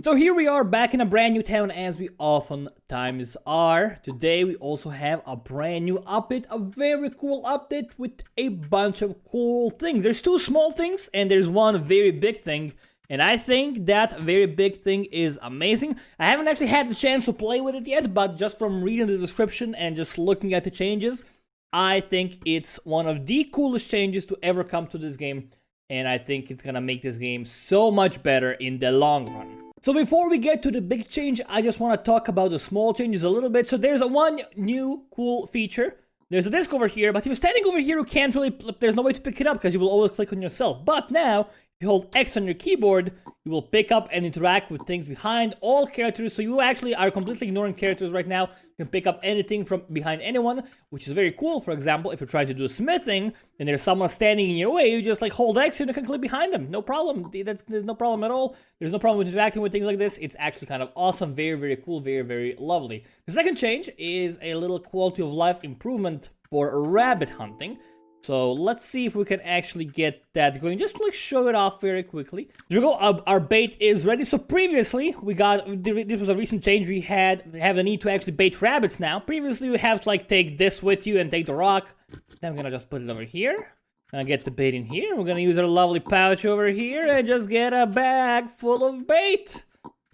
So here we are back in a brand new town, as we oftentimes are. Today we also have a brand new update, a very cool update with a bunch of cool things. There's two small things and there's one very big thing. And I think that very big thing is amazing. I haven't actually had the chance to play with it yet, but just from reading the description and just looking at the changes, I think it's one of the coolest changes to ever come to this game. And I think it's gonna make this game so much better in the long run. So before we get to the big change, I just want to talk about the small changes a little bit. So there's one new cool feature. There's a disc over here, but if you're standing over here, you can't really, there's no way to pick it up because you will always click on yourself. But now, if you hold X on your keyboard, you will pick up and interact with things behind all characters. So you actually are completely ignoring characters right now. You can pick up anything from behind anyone, which is very cool. For example, if you're trying to do smithing and there's someone standing in your way, you just like hold X and you can click behind them. No problem. There's no problem at all. There's no problem with interacting with things like this. It's actually kind of awesome. Very, very cool. Very, very lovely. The second change is a little quality of life improvement for rabbit hunting. So let's see if we can actually get that going. Just like show it off very quickly. There we go. Our bait is ready. So previously we got, this was a recent change. We have the need to actually bait rabbits now. Previously you have to like take this with you and take the rock. Then I'm gonna just put it over here. Gonna get the bait in here. We're gonna use our lovely pouch over here and just get a bag full of bait.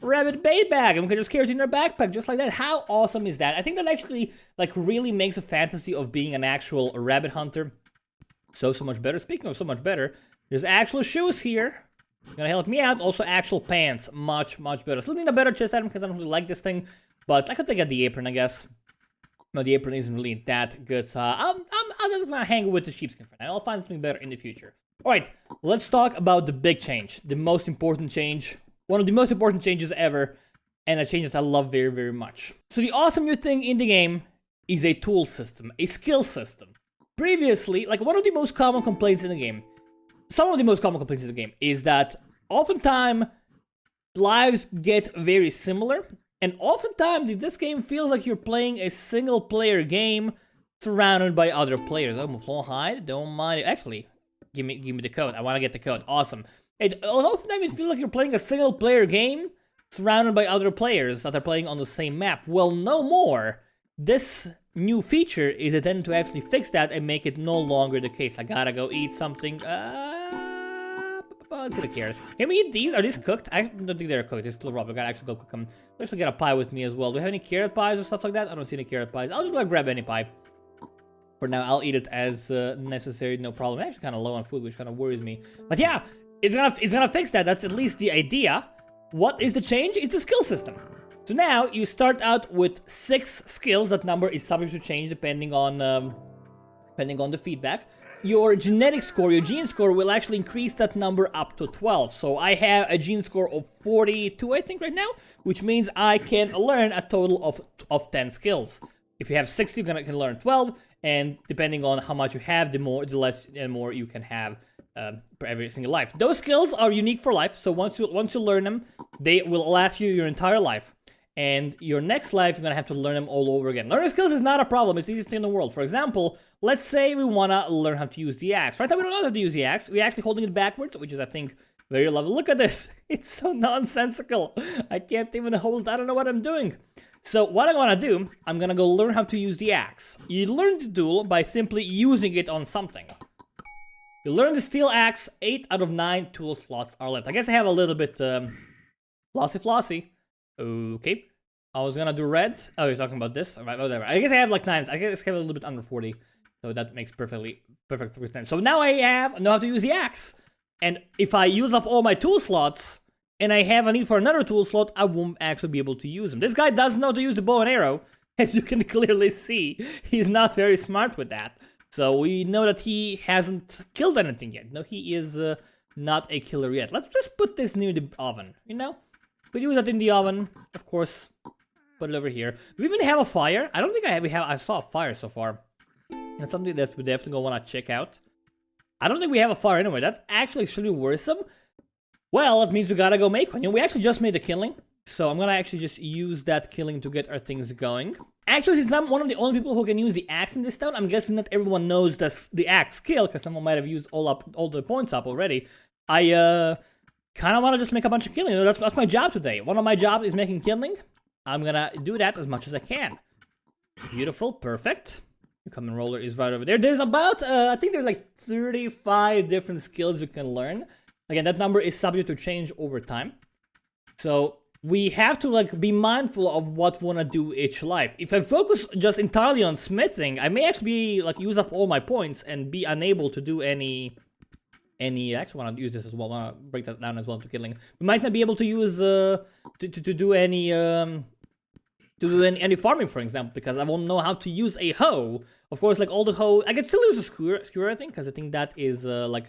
Rabbit bait bag, and we can just carry it in our backpack just like that. How awesome is that? I think that actually like really makes a fantasy of being an actual rabbit hunter so much better. Speaking of so much better, there's actual shoes here. Gonna help me out. Also actual pants, much better. Still need a better chest item because I don't really like this thing, but I could take out the apron, I guess. No, the apron isn't really that good, so I'm just gonna hang with the sheepskin for now. I'll find something better in the future. Alright, let's talk about the big change. The most important change. One of the most important changes ever, and a change that I love very, very much. So the awesome new thing in the game is a tool system, a skill system. Previously, like one of the most common complaints in the game, some of the most common complaints in the game is that oftentimes lives get very similar, and oftentimes this game feels like you're playing a single player game surrounded by other players. Oh, floor hide, don't mind. Actually, give me the code. I want to get the code. Awesome. Oftentimes it feels like you're playing a single player game surrounded by other players that are playing on the same map. Well, no more. This new feature is intended to actually fix that and make it no longer the case. I gotta go eat something. Let's get a carrot. Can we eat these? Are these cooked? I don't think they're cooked. They're still raw. I gotta actually go cook them. Let's actually get a pie with me as well. Do we have any carrot pies or stuff like that? I don't see any carrot pies. I'll just like grab any pie. For now, I'll eat it as necessary. No problem. I'm actually kind of low on food, which kind of worries me. But yeah, it's gonna fix that. That's at least the idea. What is the change? It's the skill system. So now you start out with 6 skills. That number is subject to change depending on the feedback. Your genetic score, your gene score, will actually increase that number up to 12. So I have a gene score of 42, I think, right now, which means I can learn a total of 10 skills. If you have 60, you can learn 12, and depending on how much you have, the less and more you can have per every single life. Those skills are unique for life, so once you learn them, they will last you your entire life. And your next life, you're gonna have to learn them all over again. Learning skills is not a problem. It's the easiest thing in the world. For example, let's say we wanna learn how to use the axe. Right now, we don't know how to use the axe. We're actually holding it backwards, which is, I think, very lovely. Look at this. It's so nonsensical. I can't even hold it. I don't know what I'm doing. So what I'm gonna do, I'm gonna go learn how to use the axe. You learn the tool by simply using it on something. You learn the steel axe. 8 out of 9 tool slots are left. I guess I have a little bit flossy. Okay. I was gonna do red. Oh, you're talking about this? Alright, whatever. I guess I have like 9. I guess I have a little bit under 40. So that makes perfect sense. So now I know how to use the axe. And if I use up all my tool slots, and I have a need for another tool slot, I won't actually be able to use them. This guy doesn't know how to use the bow and arrow. As you can clearly see, he's not very smart with that. So we know that he hasn't killed anything yet. No, he is not a killer yet. Let's just put this near the oven, you know? We use that in the oven, of course. Put it over here. Do we even have a fire? I don't think I saw a fire so far. That's something that we definitely gonna wanna check out. I don't think we have a fire anyway. That's actually extremely worrisome. Well, that means we gotta go make one. You know, we actually just made a killing. So I'm gonna actually just use that killing to get our things going. Actually, since I'm one of the only people who can use the axe in this town, I'm guessing that everyone knows the axe skill, because someone might have used all the points up already. kind of want to just make a bunch of killing. That's my job today. One of my jobs is making killing. I'm gonna do that as much as I can. Beautiful, perfect. The common roller is right over there. There's about, I think there's like 35 different skills you can learn. Again, that number is subject to change over time. So we have to like be mindful of what we want to do each life. If I focus just entirely on smithing, I may actually be like use up all my points and be unable to do any. I actually want to use this as well. I want to break that down as well to killing. We might not be able to use to do any farming, for example, because I won't know how to use a hoe. Of course, like all the hoe, I can still use a skewer, I think, because I think that is like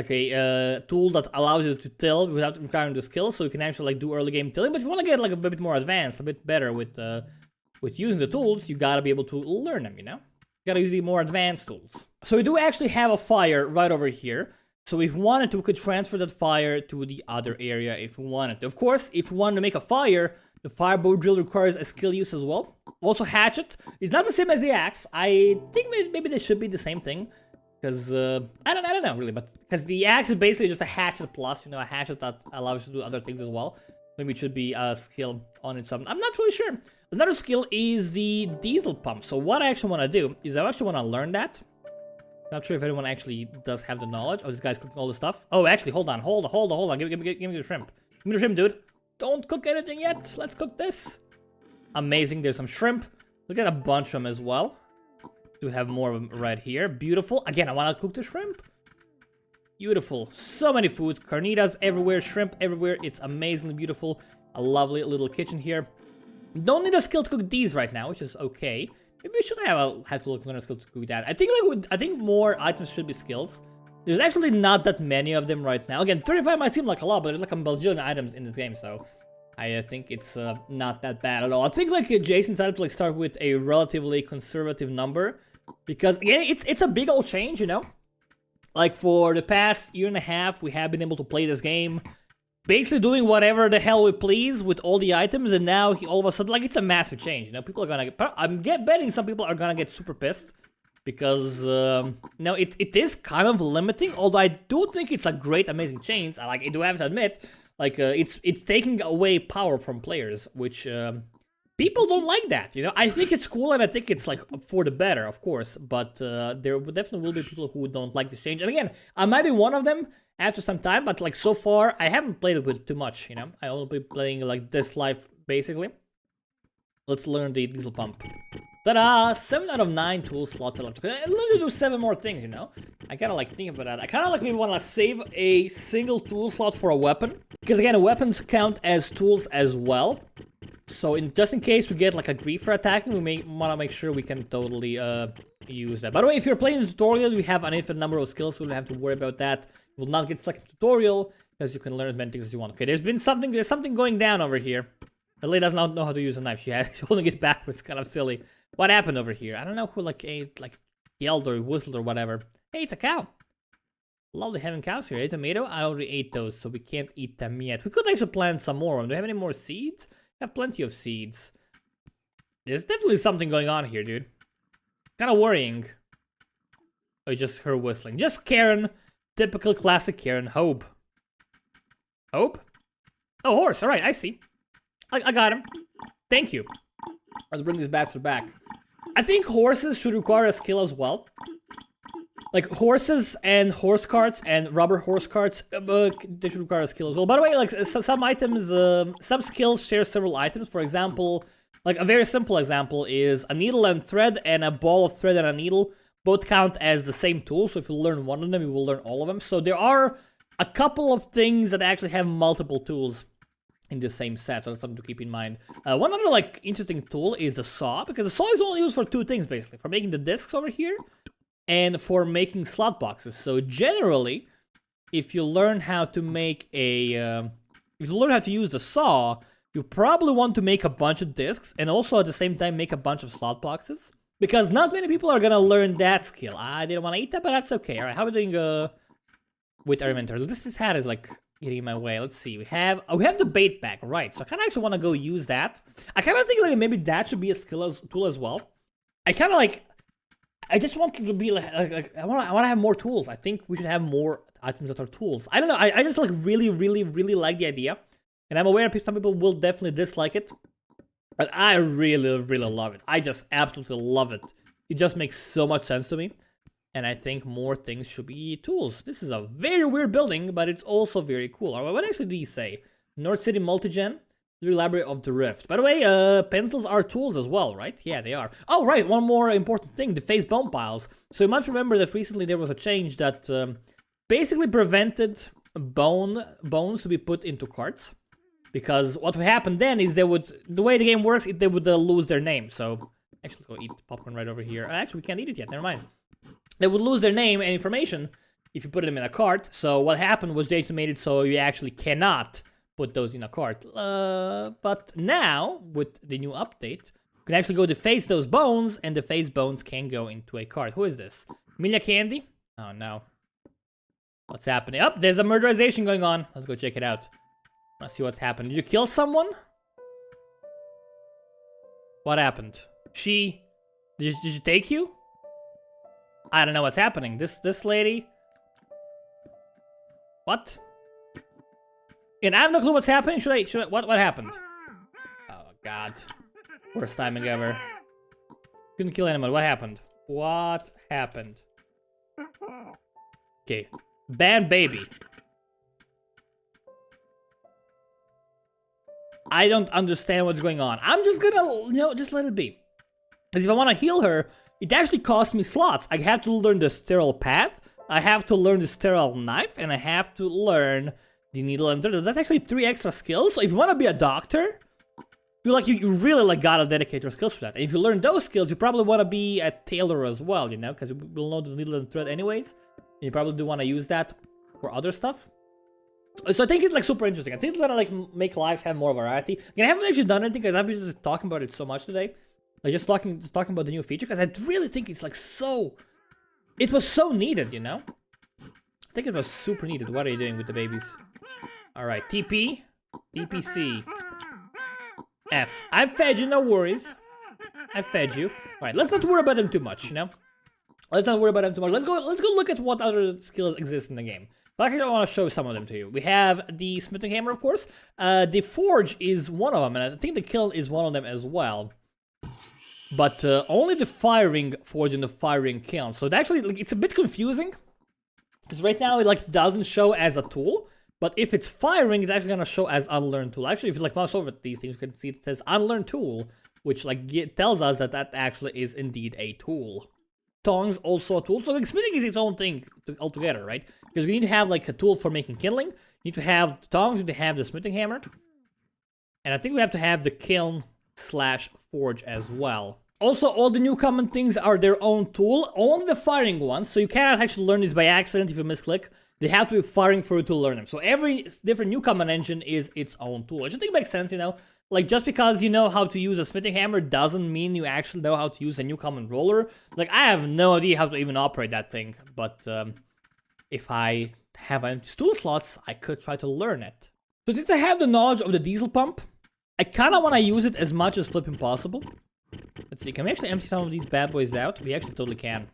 a tool that allows you to till without requiring the skill, so you can actually like do early game tilling. But if you want to get like a bit more advanced, a bit better with using the tools, you gotta be able to learn them. You know, you gotta use the more advanced tools. So we do actually have a fire right over here. So if we wanted to, we could transfer that fire to the other area if we wanted to. Of course, if we wanted to make a fire, the firebow drill requires a skill use as well. Also, hatchet. It's not the same as the axe. I think maybe they should be the same thing. Because, I don't know really, but because the axe is basically just a hatchet plus, you know, a hatchet that allows you to do other things as well. Maybe it should be a skill on its own. I'm not really sure. Another skill is the diesel pump. So what I actually want to do is I actually want to learn that. Not sure if anyone actually does have the knowledge. Oh, this guy's cooking all the stuff. Oh, actually, hold on. Give me the shrimp. Give me the shrimp, dude. Don't cook anything yet. Let's cook this. Amazing. There's some shrimp. Look at a bunch of them as well. Do have more of them right here. Beautiful. Again, I want to cook the shrimp. Beautiful. So many foods. Carnitas everywhere. Shrimp everywhere. It's amazingly beautiful. A lovely little kitchen here. Don't need a skill to cook these right now, which is okay. Maybe we should have to learn a skill to cook that. I think more items should be skills. There's actually not that many of them right now. Again, 35 might seem like a lot, but there's like a bajillion items in this game, so I think it's not that bad at all. I think like Jason decided to like start with a relatively conservative number because again, it's a big old change, you know. Like for the past year and a half, we have been able to play this game, basically doing whatever the hell we please with all the items, and now all of a sudden, like, it's a massive change, you know. People are gonna get, I'm betting some people are gonna get super pissed because no, it is kind of limiting. Although I do think it's a great, amazing change. I do have to admit, like it's taking away power from players, which people don't like that, you know. I think it's cool and I think it's like for the better, of course, but there definitely will be people who don't like this change. And again, I might be one of them after some time, but like so far I haven't played it with too much, you know. I only been playing like this life basically. Let's learn the diesel pump. Ta-da! 7 out of 9 tool slots electrical. I literally do 7 more things, you know. I gotta like think about that. I kinda like maybe wanna save a single tool slot for a weapon. Because again, weapons count as tools as well. So just in case we get like a grief for attacking, we may wanna make sure we can totally use that. By the way, if you're playing the tutorial, you have an infinite number of skills, so you don't have to worry about that. You will not get stuck in the tutorial, because you can learn as many things as you want. Okay, there's something going down over here. The lady does not know how to use a knife. She's holding it backwards, kind of silly. What happened over here? I don't know who like yelled or whistled or whatever. Hey, it's a cow. Lovely having cows here. A tomato? I already ate those, so we can't eat them yet. We could actually plant some more. Do we have any more seeds? We have plenty of seeds. There's definitely something going on here, dude. Kind of worrying. Oh, just her whistling. Just Karen. Typical classic Karen. Hope. Hope? Oh, horse. Alright, I see. I got him. Thank you. Let's bring this bastard back. I think horses should require a skill as well. Like horses and horse carts and rubber horse carts, they should require a skill as well. By the way, like some items, some skills share several items. For example, like a very simple example is a needle and thread and a ball of thread and a needle both count as the same tool. So if you learn one of them, you will learn all of them. So there are a couple of things that actually have multiple tools in the same set, so that's something to keep in mind. One other like interesting tool is the saw, because the saw is only used for 2 things basically, for making the discs over here and for making slot boxes. So generally, if you learn how to make if you learn how to use the saw, you probably want to make a bunch of discs and also at the same time make a bunch of slot boxes, because not many people are gonna learn that skill. I didn't want to eat that, but that's okay. All right, how are we doing with our inventory? This hat is like getting in my way. Let's see. We have the bait bag, right? So I kind of actually want to go use that. I kind of think like maybe that should be a tool as well. I kind of like. I just want to be like I want to have more tools. I think we should have more. items that are tools. I don't know, I just like really like the idea. And I'm aware some people will definitely dislike it. But I really love it. I just absolutely love it. It just makes so much sense to me. And I think more things should be tools. This is a very weird building, but it's also very cool. What actually do you say? North City Multigen, the Library of the Rift. By the way, pencils are tools as well, right? Yeah, they are. Oh, right, one more important thing, the phase bone piles. So you must remember that recently there was a change that basically prevented bones to be put into carts. Because what would happen then is the way the game works, they would lose their name. So, actually go eat popcorn right over here. Actually, we can't eat it yet, never mind. They would lose their name and information if you put them in a cart. So what happened was Jason made it so you actually cannot put those in a cart. But now, with the new update, you can actually go to face those bones, and the face bones can go into a cart. Who is this? Amelia Candy? Oh, no. What's happening? Oh, there's a murderization going on. Let's go check it out. Let's see what's happened. Did you kill someone? What happened? Did she take you? I don't know what's happening. This lady. What? And I have no clue what's happening. What happened? Oh god. Worst timing ever. Couldn't kill anyone. What happened? What happened? Okay. Ban baby. I don't understand what's going on. I'm just gonna, just let it be. Because if I want to heal her, it actually costs me slots. I have to learn the sterile pad, I have to learn the sterile knife, and I have to learn the needle and thread. That's actually 3 extra skills. So if you want to be a doctor, you really gotta dedicate your skills for that. And if you learn those skills, you probably want to be a tailor as well, because you will know the needle and thread anyways. And you probably do want to use that for other stuff. So I think it's super interesting. I think it's gonna make lives have more variety. Again, I haven't actually done anything because I've been just talking about it so much today. Just talking about the new feature, because I really think it's it was so needed, I think it was super needed. What are you doing with the babies? Alright, TP, DPC, F. I've fed you, no worries. I fed you. Alright, let's not worry about them too much, Let's not worry about them too much. Let's go look at what other skills exist in the game. But actually, I want to show some of them to you. We have the smithing hammer, of course. The forge is one of them, and I think the kiln is one of them as well. But only the firing forge and the firing kiln. So it actually, it's a bit confusing. Because right now it doesn't show as a tool. But if it's firing, it's actually gonna show as unlearned tool. Actually, if you mouse over these things, you can see it says unlearned tool, which tells us that actually is indeed a tool. Tongs also a tool. So smithing is its own thing altogether, right? Because we need to have a tool for making kindling. You need to have the tongs, you need to have the smithing hammer. And I think we have to have the kiln/forge as well. Also, all the new common things are their own tool, only the firing ones, so you cannot actually learn this by accident if you misclick. They have to be firing for you to learn them. So every different new common engine is its own tool, which I think makes sense, just because you know how to use a smithing hammer doesn't mean you actually know how to use a new common roller. I have no idea how to even operate that thing, but if I have empty tool slots, I could try to learn it. So since I have the knowledge of the diesel pump, I kind of want to use it as much as flipping possible. Let's see, can we actually empty some of these bad boys out? We actually totally can.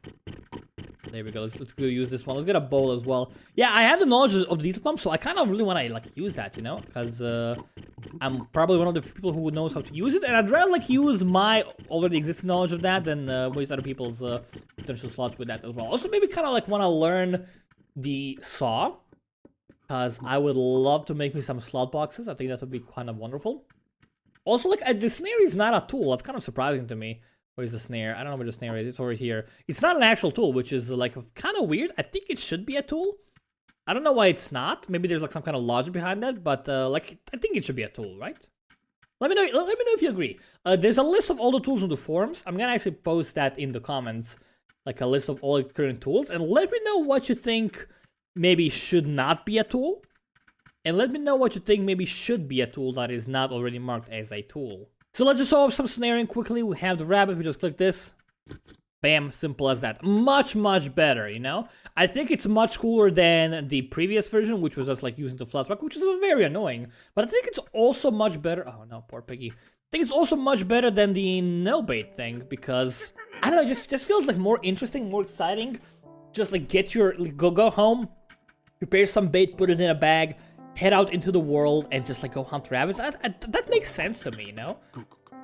There we go, let's go use this one. Let's get a bowl as well. Yeah, I have the knowledge of the diesel pump, so I kind of really want to use that, because I'm probably one of the people who knows how to use it, and I'd rather use my already existing knowledge of that than waste other people's potential slots with that as well. Also, maybe kind of want to learn the saw, because I would love to make me some slot boxes. I think that would be kind of wonderful. Also, the snare is not a tool. That's kind of surprising to me. Where's the snare? I don't know where the snare is. It's over here. It's not an actual tool, which is kind of weird. I think it should be a tool. I don't know why it's not. Maybe there's some kind of logic behind that, but I think it should be a tool, right? Let me know if you agree. There's a list of all the tools on the forums. I'm gonna actually post that in the comments, a list of all the current tools, and let me know what you think maybe should not be a tool. And let me know what you think maybe should be a tool that is not already marked as a tool. So let's just solve some snaring quickly. We have the rabbit, we just click this. Bam, simple as that. Much better, I think it's much cooler than the previous version, which was just using the flat rock, which is very annoying. But I think it's also much better. Oh no, poor piggy. I think it's also much better than the no bait thing, because, I don't know, it just feels more interesting, more exciting. Just get your, go home, prepare some bait, put it in a bag, head out into the world, and just like go hunt rabbits. That makes sense to me, you know?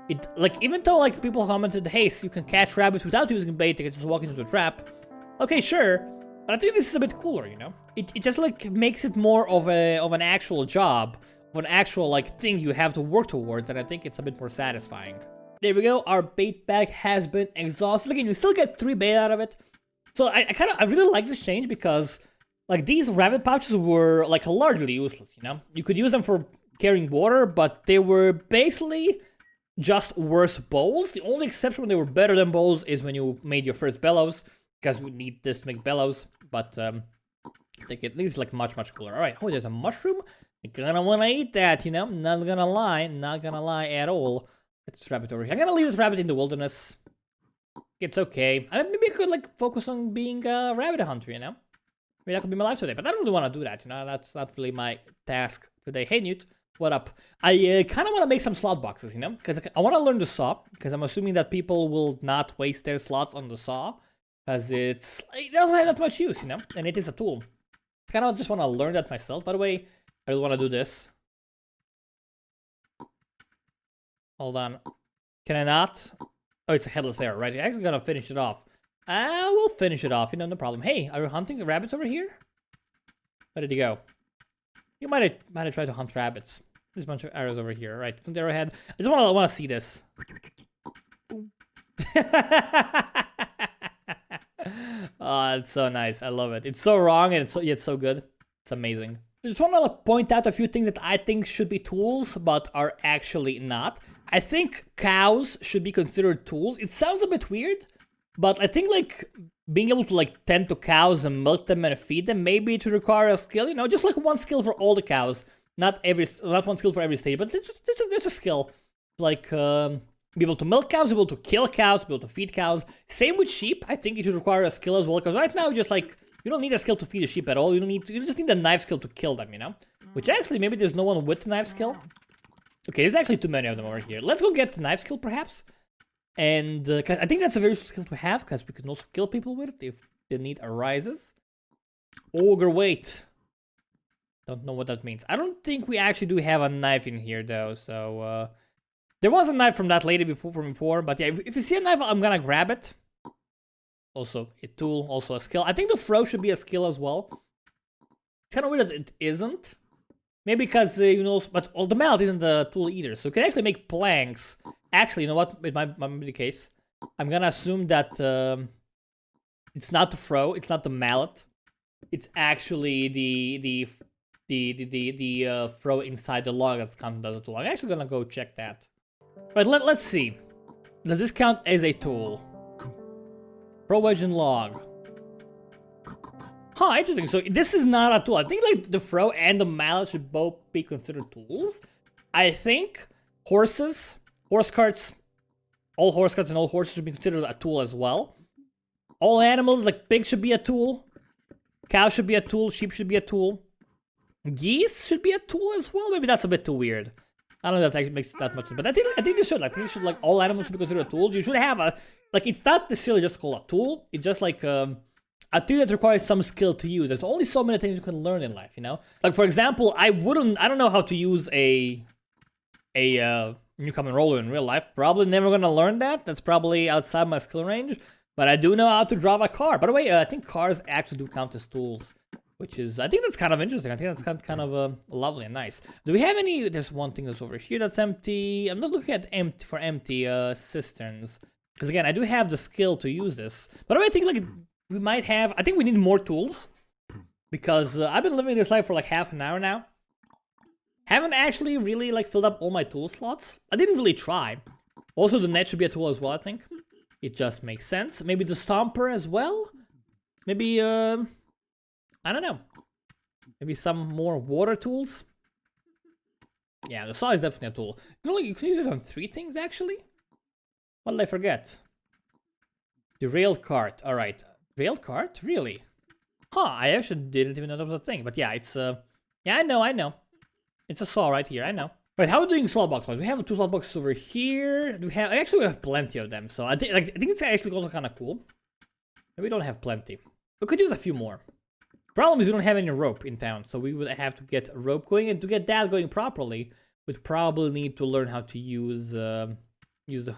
It, like, even though like people commented, hey, so you can catch rabbits without using bait, they can just walk into the trap. Okay, sure, but I think this is a bit cooler, you know? It just like makes it more of an actual job, of an actual like thing you have to work towards, and I think it's a bit more satisfying. There we go, our bait bag has been exhausted. Again, you still get 3 bait out of it. So I really like this change because like these rabbit pouches were like largely useless, you know? You could use them for carrying water, but they were basically just worse bowls. The only exception when they were better than bowls is when you made your first bellows, because we need this to make bellows, but I think it is like much cooler. Alright, oh, there's a mushroom. You're gonna wanna eat that, you know? Not gonna lie at all. Get this rabbit over here. I'm gonna leave this rabbit in the wilderness. It's okay. Maybe I could like focus on being a rabbit hunter, you know? Maybe that could be my life today, but I don't really want to do that, you know? That's not really my task today. Hey, Newt, what up? I kind of want to make some slot boxes, you know? Because I want to learn the saw, because I'm assuming that people will not waste their slots on the saw, because it doesn't have that much use, you know? And it is a tool. I kind of just want to learn that myself. By the way, I really want to do this. Hold on. Can I not? Oh, it's a headless arrow, right? You're actually gonna finish it off. We'll finish it off, you know, no problem. Hey, are you hunting rabbits over here? Where did you go? You might have tried to hunt rabbits. There's a bunch of arrows over here, right? From the arrowhead. I just want to see this. Oh, it's so nice. I love it. It's so wrong and yet so good. It's amazing. I just want to point out a few things that I think should be tools, but are actually not. I think cows should be considered tools. It sounds a bit weird, but I think like being able to like tend to cows and milk them and feed them, maybe to require a skill, you know, just like one skill for all the cows. Not one skill for every stage, but there's a skill. Like be able to milk cows, be able to kill cows, be able to feed cows. Same with sheep. I think it should require a skill as well, because right now just like you don't need a skill to feed a sheep at all. You just need a knife skill to kill them, you know? Which actually, maybe there's no one with the knife skill. Okay, there's actually too many of them over here. Let's go get the knife skill, perhaps. And I think that's a very useful skill to have, because we can also kill people with it if the need arises. Ogre weight. Don't know what that means. I don't think we actually do have a knife in here, though. So, there was a knife from that lady before. But yeah, if you see a knife, I'm gonna grab it. Also a tool, also a skill. I think the throw should be a skill as well. It's kind of weird that it isn't. Maybe because, you know, but the mallet isn't a tool either. So you can actually make planks. Actually, you know what? It might be the case. I'm gonna assume that it's not the throw, it's not the mallet. It's actually the throw inside the log that's counted as a tool. I'm actually gonna go check that. Right, let's see. Does this count as a tool? Throw wedge and log. Huh, interesting. So this is not a tool. I think like the throw and the mallet should both be considered tools. I think horses, horse carts, all horse carts and all horses should be considered a tool as well. All animals, like pigs should be a tool. Cows should be a tool. Sheep should be a tool. Geese should be a tool as well. Maybe that's a bit too weird. I don't know if that makes that much sense. But I think they should. I think they should, like, all animals should be considered tools. You should have a, like, it's not necessarily just called a tool. It's just like a tool that requires some skill to use. There's only so many things you can learn in life, you know? Like, for example, I don't know how to use a newcomer roller in real life. Probably never gonna learn that. That's probably outside my skill range. But I do know how to drive a car. By the way, I think cars actually do count as tools. Which is, I think that's kind of interesting. I think that's kind of lovely and nice. Do we have any, there's one thing that's over here that's empty. I'm not looking at empty cisterns. Because again, I do have the skill to use this. But I think like we might have, I think we need more tools. Because I've been living this life for like half an hour now. Haven't actually really like filled up all my tool slots. I didn't really try. Also the net should be a tool as well, I think. It just makes sense. Maybe the stomper as well. Maybe, I don't know. Maybe some more water tools? Yeah, the saw is definitely a tool. You can use it on 3 things, actually? What did I forget? The rail cart. Alright. Rail cart? Really? Huh, I actually didn't even know that was a thing. But yeah, it's, yeah, I know. It's a saw right here, I know. Right, how are we doing slot boxes? We have 2 slot boxes over here. Actually, we have plenty of them. So I think it's actually also kind of cool. But we don't have plenty. We could use a few more. Problem is we don't have any rope in town, so we would have to get a rope going, and to get that going properly, we'd probably need to learn how to use the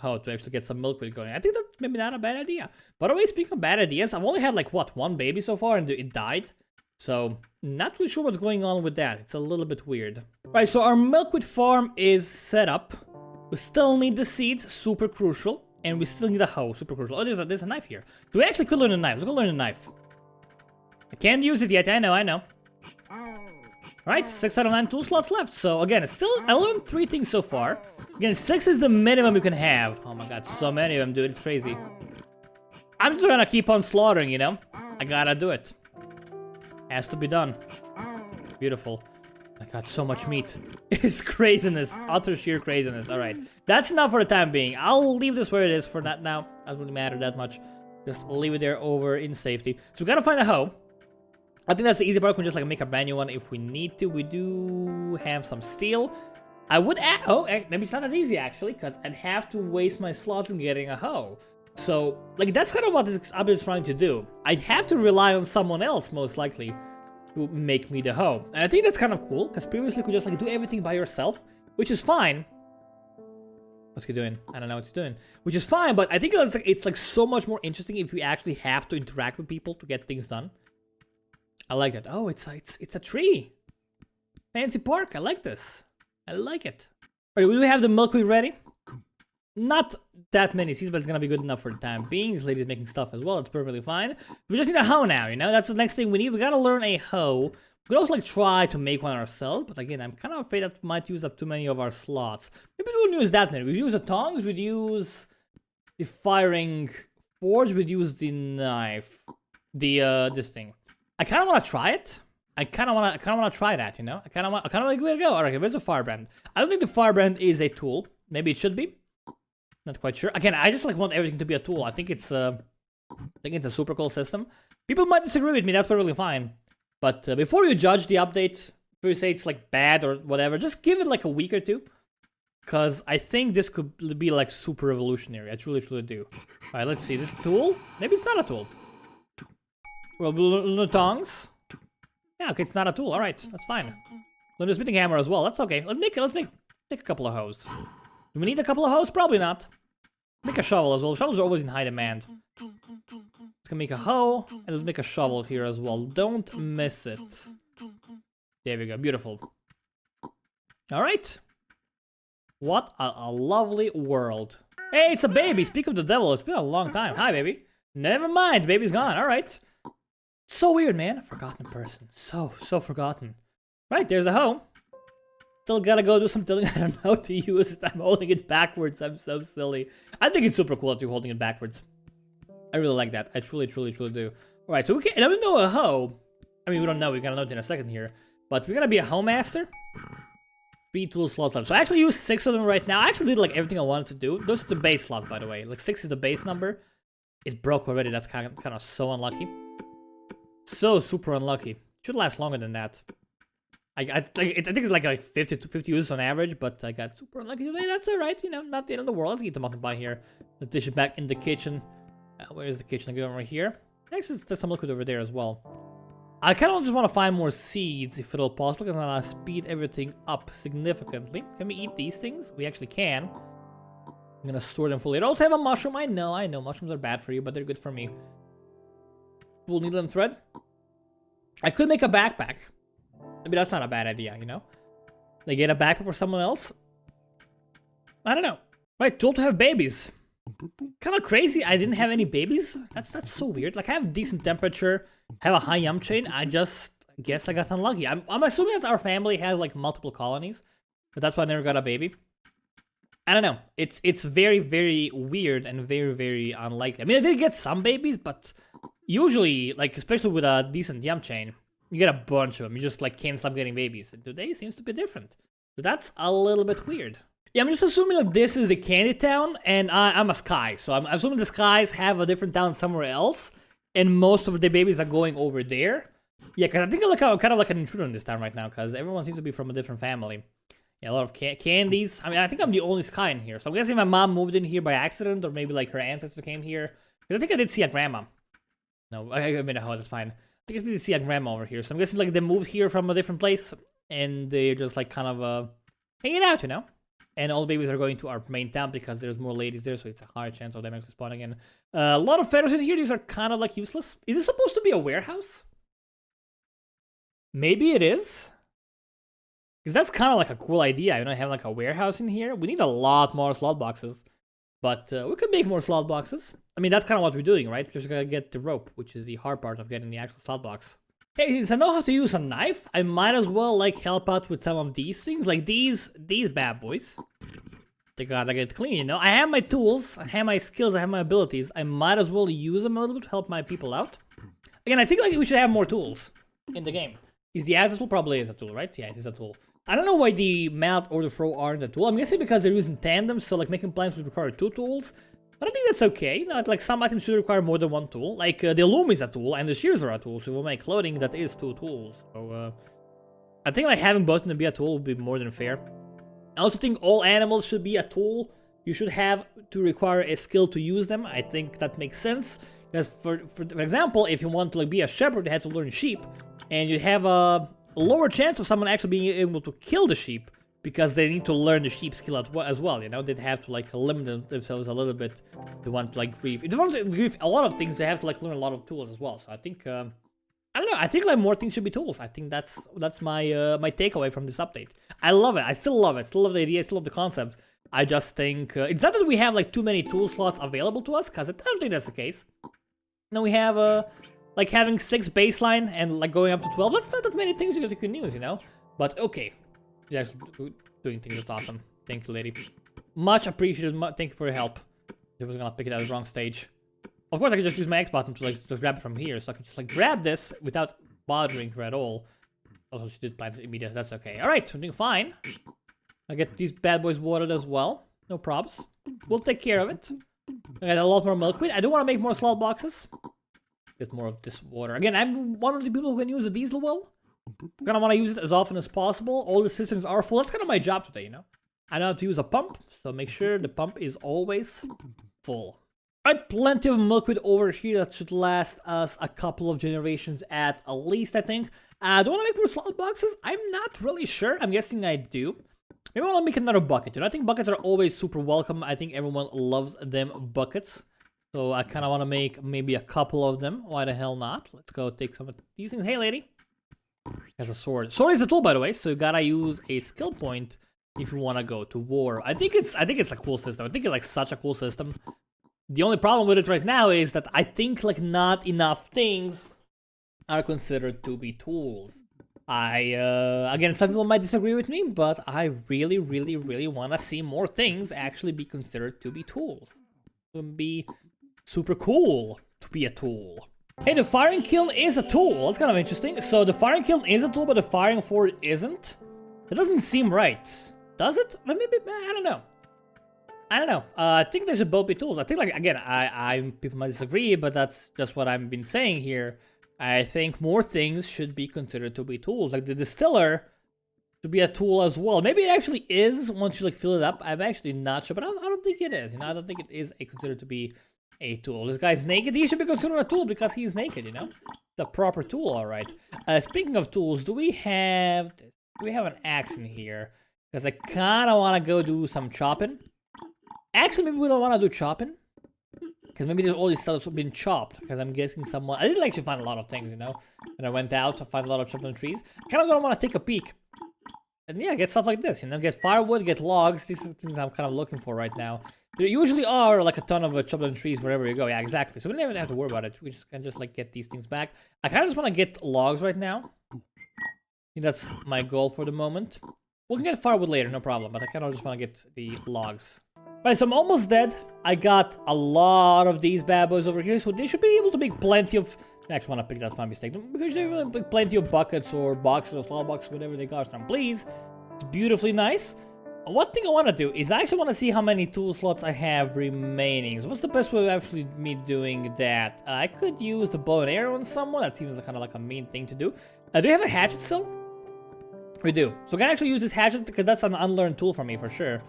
hoe to actually get some milkweed going. I think that's maybe not a bad idea. By the way, speaking of bad ideas, I've only had like, what, one baby so far, and it died. So, not really sure what's going on with that. It's a little bit weird. Right, so our milkweed farm is set up. We still need the seeds, super crucial. And we still need a hoe, super crucial. Oh, there's a knife here. Do we actually could learn a knife? Let's go learn a knife. I can't use it yet, I know. Alright, 6 out of 9 tool slots left. So again, it's still, I learned 3 things so far. Again, 6 is the minimum you can have. Oh my god, so many of them, dude, it's crazy. I'm just gonna keep on slaughtering, you know? I gotta do it. Has to be done. Beautiful. I got so much meat. It's craziness. Utter sheer craziness. Alright. That's enough for the time being. I'll leave this where it is for that now. Doesn't really matter that much. Just leave it there over in safety. So we gotta find a hoe. I think that's the easy part. We can just like make a brand new one if we need to. We do have some steel. I would add... Oh, maybe it's not that easy actually, because I'd have to waste my slots in getting a hoe. So, like, that's kind of what this update is trying to do. I'd have to rely on someone else, most likely, to make me the hoe. And I think that's kind of cool, because previously you could just like do everything by yourself, which is fine. What's he doing? I don't know what he's doing. Which is fine, but I think it's like so much more interesting if you actually have to interact with people to get things done. I like that. Oh, it's a tree. Fancy park. I like this. I like it. Alright, we do have the milkweed ready. Not that many seeds, but it's gonna be good enough for the time being. This lady's making stuff as well. It's perfectly fine. We just need a hoe now, you know? That's the next thing we need. We gotta learn a hoe. We could also like try to make one ourselves, but again, I'm kind of afraid that might use up too many of our slots. Maybe we wouldn't use that many. We'd use the tongs, we'd use the firing forge, we'd use the knife. This thing. I kind of want to try it. I kind of want to try that, you know? I kind of want to give it a go. Alright, where's the firebrand? I don't think the firebrand is a tool. Maybe it should be. Not quite sure. Again, I just like want everything to be a tool. I think it's a super cool system. People might disagree with me. That's perfectly fine. But before you judge the update, before you say it's like bad or whatever, just give it like a week or two. Because I think this could be like super revolutionary. I truly do. Alright, let's see. This tool? Maybe it's not a tool. Well, the tongs. Yeah, okay, it's not a tool. All right, that's fine. Learn the smithing hammer as well. That's okay. Let's make a couple of hoes. Do we need a couple of hoes? Probably not. Make a shovel as well. Shovels are always in high demand. Let's go make a hoe and let's make a shovel here as well. Don't miss it. There we go. Beautiful. All right. What a lovely world. Hey, it's a baby. Speak of the devil. It's been a long time. Hi, baby. Never mind. Baby's gone. All right. So weird, man. A forgotten person. So forgotten. Right, there's a hoe. Still gotta go do some tilling. I don't know how to use it. I'm holding it backwards. I'm so silly. I think it's super cool that you're holding it backwards. I really like that. I truly do. Alright, so we can, even though a hoe, I mean, we don't know. We're gonna know it in a second here. But we're gonna be a hoe master. 3 tool slots left. So I actually use 6 of them right now. I actually did like everything I wanted to do. Those are the base slots, by the way. Like 6 is the base number. It broke already. That's kind of so unlucky. So super unlucky. Should last longer than that. I think it's like 50 uses on average, but I got super unlucky today. That's alright, you know, not the end of the world. Let's get the mutton pie here. Let's dish it back in the kitchen. Where's the kitchen? I go over here. Actually, there's some liquid over there as well. I kind of just want to find more seeds if at all possible, because I'm gonna speed everything up significantly. Can we eat these things? We actually can. I'm gonna store them fully. I also have a mushroom. I know. Mushrooms are bad for you, but they're good for me. Wool, needle, and thread. I could make a backpack. Maybe that's not a bad idea, you know? Like get a backpack for someone else? I don't know. Right, tool to have babies. Kind of crazy. I didn't have any babies. That's so weird. Like I have decent temperature, have a high yum chain. I just guess I got unlucky. I'm assuming that our family has like multiple colonies, but that's why I never got a baby. I don't know. It's very, very weird and very, very unlikely. I mean, I did get some babies, but usually, like, especially with a decent yum chain, you get a bunch of them. You just, like, can't stop getting babies. And today seems to be different. So that's a little bit weird. Yeah, I'm just assuming that this is the candy town, and I'm a Sky. So I'm assuming the Skies have a different town somewhere else, and most of the babies are going over there. Yeah, because I think I'm kind of like an intruder in this town right now, because everyone seems to be from a different family. Yeah, a lot of candies. I mean, I think I'm the only Sky in here. So I'm guessing my mom moved in here by accident, or maybe like her ancestors came here. Because I think I did see a grandma. No, I made a hoe, that's fine. I think I see a grandma over here. So I'm guessing like they moved here from a different place and they're just like kind of hanging out, you know? And all the babies are going to our main town because there's more ladies there, so it's a higher chance of them actually spawning in. A lot of feathers in here. These are kind of like useless. Is this supposed to be a warehouse? Maybe it is. Because that's kind of like a cool idea, you know, have like a warehouse in here. We need a lot more slot boxes. But we could make more slot boxes. I mean, that's kind of what we're doing, right? We're just gonna get the rope, which is the hard part of getting the actual slot box. Hey, since I know how to use a knife, I might as well like help out with some of these things, like these bad boys. They gotta get clean, you know. I have my tools, I have my skills, I have my abilities. I might as well use them a little bit to help my people out. Again, I think like we should have more tools in the game. Is the axle tool? Probably is a tool, right? Yeah, it is a tool. I don't know why the mount or the throw aren't a tool. I'm guessing because they're using tandem, so like making plants would require 2 tools. But I think that's okay. You know, like some items should require more than 1 tool. Like the loom is a tool and the shears are a tool. So if we make clothing, that is 2 tools. So I think like having both of them be a tool would be more than fair. I also think all animals should be a tool. You should have to require a skill to use them. I think that makes sense. Because for example, if you want to like be a shepherd, you have to learn sheep, and you have a lower chance of someone actually being able to kill the sheep. Because they need to learn the sheep skill as well, you know? They'd have to, like, limit themselves a little bit. They want to, like, grief. If they want to grief a lot of things, they have to, like, learn a lot of tools as well. So I think, I don't know. I think, like, more things should be tools. I think that's my my takeaway from this update. I love it. I still love it. Still love the idea. Still love the concept. I just think, it's not that we have, like, too many tool slots available to us, because I don't think that's the case. No, we have, like, having 6 baseline and, like, going up to 12. That's not that many things you can use, you know? But, okay. She's actually doing things. That's awesome. Thank you, lady. Much appreciated. Thank you for your help. I was gonna pick it at the wrong stage. Of course, I could just use my X button to like just grab it from here, so I can just like grab this without bothering her at all. Also, she did plant it immediately. That's okay. All right, I'm doing fine. I get these bad boys watered as well. No probs. We'll take care of it. I got a lot more milkweed. I do want to make more slot boxes. Get more of this water. Again, I'm one of the people who can use a diesel well. I'm gonna want to use it as often as possible. All the systems are full. That's kind of my job today, you know? I know how to use a pump, so make sure the pump is always full. Alright, plenty of milkweed over here. That should last us a couple of generations at least, I think. Do I want to make more slot boxes? I'm not really sure. I'm guessing I do. Maybe I want to make another bucket. You know, I think buckets are always super welcome. I think everyone loves them buckets. So I kind of want to make maybe a couple of them. Why the hell not? Let's go take some of these things. Hey, lady. Has a sword. Sword is a tool, by the way, so you gotta use a skill point if you want to go to war. I think it's a cool system. I think it's like such a cool system. The only problem with it right now is that I think like not enough things are considered to be tools. Again, some people might disagree with me, but I really want to see more things actually be considered to be tools. It would be super cool to be a tool. Hey, the firing kiln is a tool. That's kind of interesting. So the firing kiln is a tool, but the firing forge isn't. It doesn't seem right. Does it? Maybe I don't know. I don't know. I think they should both be tools. I think, like, again, people might disagree, but that's just what I've been saying here. I think more things should be considered to be tools. Like the distiller should be a tool as well. Maybe it actually is once you like fill it up. I'm actually not sure, but I don't think it is. You know, I don't think it is considered to be a tool. This guy's naked. He should be considered a tool because he's naked, you know? The proper tool, alright. Speaking of tools, do we have an axe in here? Because I kind of want to go do some chopping. Actually, maybe we don't want to do chopping. Because maybe there's all these stuff that's been chopped. Because I'm guessing someone... I didn't actually find a lot of things, you know? And I went out to find a lot of chopped trees. I kind of gonna want to take a peek. And yeah, get stuff like this, you know? Get firewood, get logs. These are things I'm kind of looking for right now. There usually are like a ton of chopped trees wherever you go. Yeah, exactly. So we don't even have to worry about it. We just can just like get these things back. I kind of just want to get logs right now. I think that's my goal for the moment. We can get firewood later, no problem. But I kind of just want to get the logs. Right, so I'm almost dead. I got a lot of these bad boys over here, so they should be able to make plenty of... I actually want to pick, that's my mistake. Because they will make plenty of buckets or boxes or small boxes, whatever they got. Please. It's beautifully nice. One thing I want to do is I actually want to see how many tool slots I have remaining. So what's the best way of actually me doing that? I could use the bow and arrow on someone. That seems kind of like a mean thing to do. Do you have a hatchet still? We do. So I can actually use this hatchet because that's an unlearned tool for me for sure.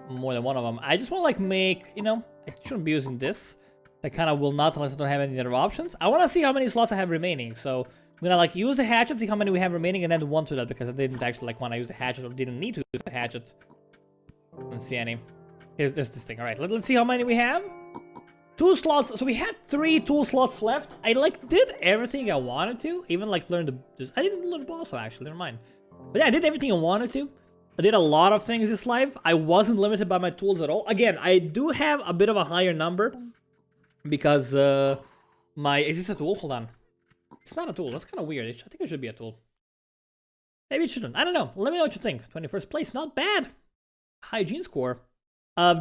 More than one of them. I just want to like make, you know, I shouldn't be using this. That kind of will not unless I don't have any other options. I want to see how many slots I have remaining. So I'm gonna like use the hatchet, see how many we have remaining, and then want to that because I didn't actually like want to use the hatchet or didn't need to use the hatchet. Don't see any. Here's this thing. All right, let's see how many we have. 2 slots. So we had 3 tool slots left. I like did everything I wanted to. Even like learn the. I didn't learn the boss actually. Never mind. But yeah, I did everything I wanted to. I did a lot of things this life. I wasn't limited by my tools at all. Again, I do have a bit of a higher number because my is this a tool? Hold on. It's not a tool. That's kind of weird. I think it should be a tool. Maybe it shouldn't. I don't know. Let me know what you think. 21st place, not bad. Hygiene score.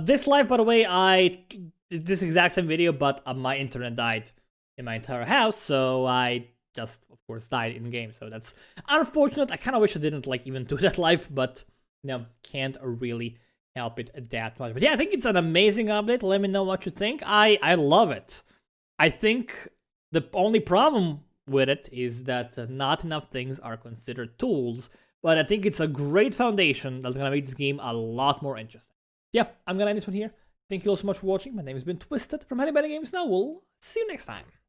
This life, by the way, I did this exact same video, but my internet died in my entire house, so I just, of course, died in game. So that's unfortunate. I kind of wish I didn't like even do that life, but can't really help it that much. But yeah, I think it's an amazing update. Let me know what you think. I love it. I think the only problem with it is that not enough things are considered tools, but I think it's a great foundation that's gonna make this game a lot more interesting. Yeah, I'm gonna end this one here. Thank you all so much for watching. My name has been Twisted from HoneyBunnyGames. Now we'll see you next time.